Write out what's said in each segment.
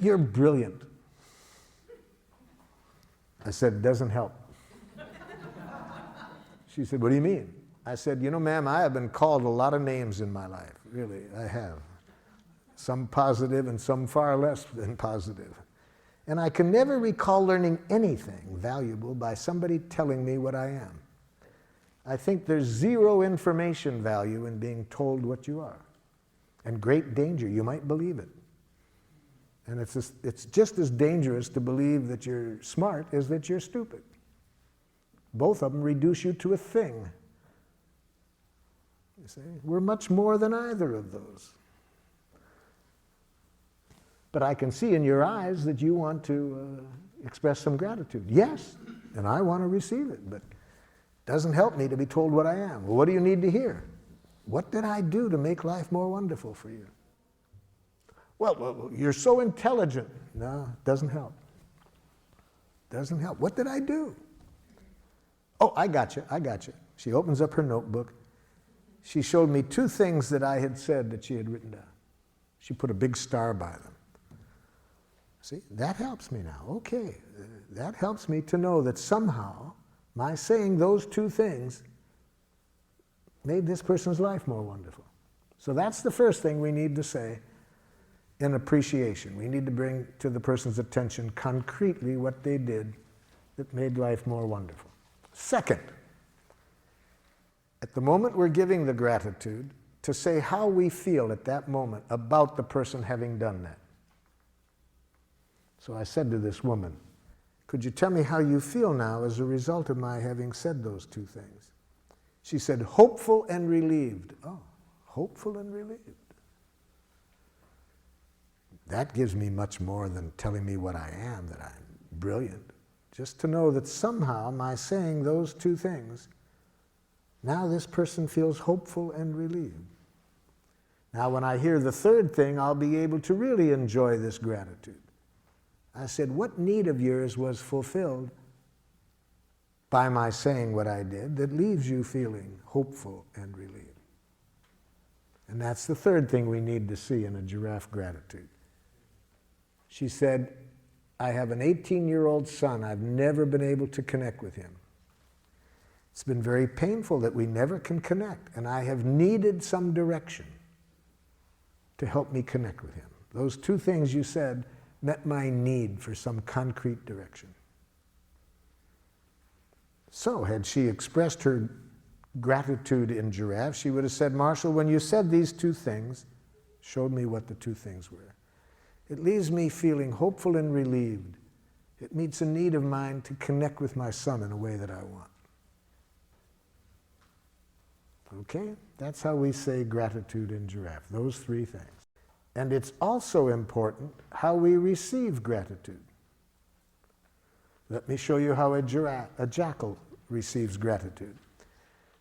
"You're brilliant." I said, "It doesn't help." She said, "What do you mean?" I said, "You know, ma'am, I have been called a lot of names in my life. Really, I have. Some positive and some far less than positive. And I can never recall learning anything valuable by somebody telling me what I am. I think there's zero information value in being told what you are. And great danger, you might believe it. And it's just as dangerous to believe that you're smart as that you're stupid. Both of them reduce you to a thing. You see, we're much more than either of those. But I can see in your eyes that you want to express some gratitude. Yes, and I want to receive it, but it doesn't help me to be told what I am. Well, what do you need to hear? What did I do to make life more wonderful for you? Well, you're so intelligent. No, it doesn't help. Doesn't help. What did I do? Oh, I got you. She opens up her notebook. She showed me 2 things that I had said that she had written down. She put a big star by them. See, that helps me now. Okay, that helps me to know that somehow my saying those 2 things made this person's life more wonderful. So that's the first thing we need to say in appreciation. We need to bring to the person's attention concretely what they did that made life more wonderful. Second, at the moment we're giving the gratitude, to say how we feel at that moment about the person having done that. So I said to this woman, "Could you tell me how you feel now as a result of my having said those 2 things?" She said, "Hopeful and relieved." Oh, hopeful and relieved. That gives me much more than telling me what I am, that I'm brilliant. Just to know that somehow my saying those 2 things, now this person feels hopeful and relieved. Now when I hear the third thing, I'll be able to really enjoy this gratitude. I said, "What need of yours was fulfilled by my saying what I did that leaves you feeling hopeful and relieved?" And that's the third thing we need to see in a giraffe gratitude. She said, "I have an 18-year-old son. I've never been able to connect with him. It's been very painful that we never can connect, and I have needed some direction to help me connect with him." Those 2 things you said met my need for some concrete direction. So had she expressed her gratitude in giraffe, she would have said, "Marshall, when you said these 2 things," showed me what the 2 things were, "it leaves me feeling hopeful and relieved. It meets a need of mine to connect with my son in a way that I want." Okay? That's how we say gratitude in giraffe, those 3 things. And it's also important how we receive gratitude. Let me show you how a jackal receives gratitude.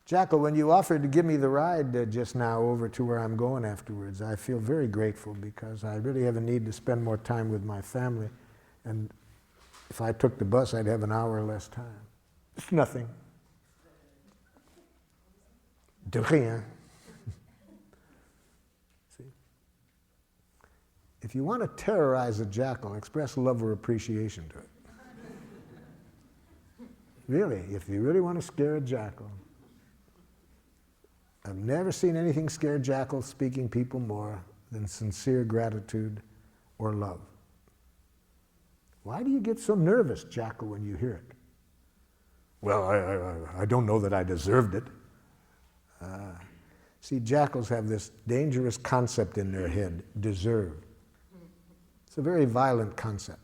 Jackal, when you offered to give me the ride just now over to where I'm going afterwards, I feel very grateful because I really have a need to spend more time with my family. And if I took the bus, I'd have an hour less time. It's nothing. De rien. If you want to terrorize a jackal, express love or appreciation to it. Really, if you really want to scare a jackal. I've never seen anything scare jackal speaking people more than sincere gratitude or love. Why do you get so nervous, jackal, when you hear it? Well, I don't know that I deserved it. See, jackals have this dangerous concept in their head, deserve. It's a very violent concept.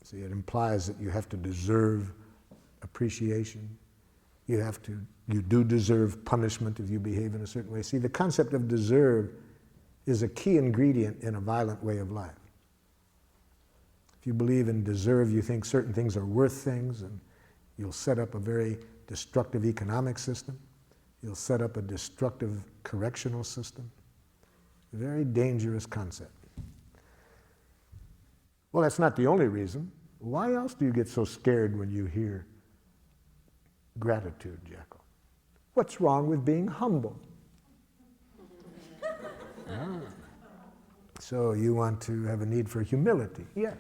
See, it implies that you have to deserve appreciation. You do deserve punishment if you behave in a certain way. See, the concept of deserve is a key ingredient in a violent way of life. If you believe in deserve, you think certain things are worth things, and you'll set up a very destructive economic system. You'll set up a destructive correctional system. A very dangerous concept. Well, that's not the only reason. Why else do you get so scared when you hear gratitude, jackal? What's wrong with being humble? So you want to have a need for humility. Yes.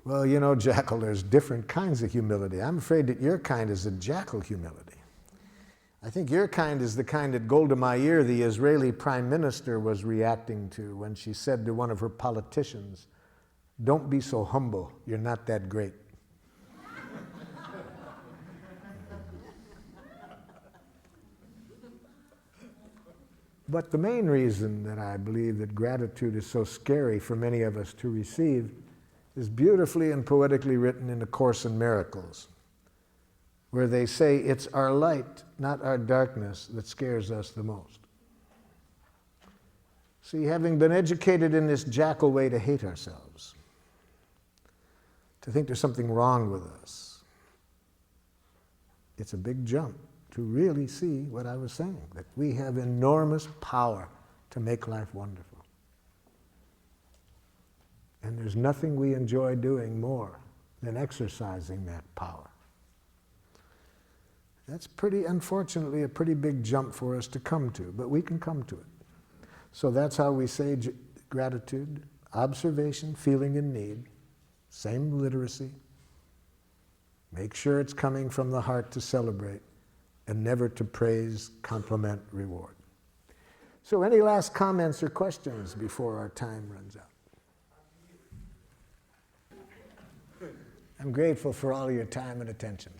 Well, you know, Jackal, there's different kinds of humility. I'm afraid that your kind is a jackal humility. I think your kind is the kind that Golda Meir, the Israeli prime minister, was reacting to when she said to one of her politicians, "Don't be so humble, you're not that great." But the main reason that I believe that gratitude is so scary for many of us to receive is beautifully and poetically written in A Course in Miracles, where they say it's our light, not our darkness, that scares us the most. See, having been educated in this jackal way to hate ourselves, to think there's something wrong with us, it's a big jump to really see what I was saying, that we have enormous power to make life wonderful. And there's nothing we enjoy doing more than exercising that power. That's unfortunately, a pretty big jump for us to come to, but we can come to it. So that's how we say gratitude: observation, feeling in need, same literacy. Make sure it's coming from the heart to celebrate, and never to praise, compliment, reward. So any last comments or questions before our time runs out? I'm grateful for all your time and attention.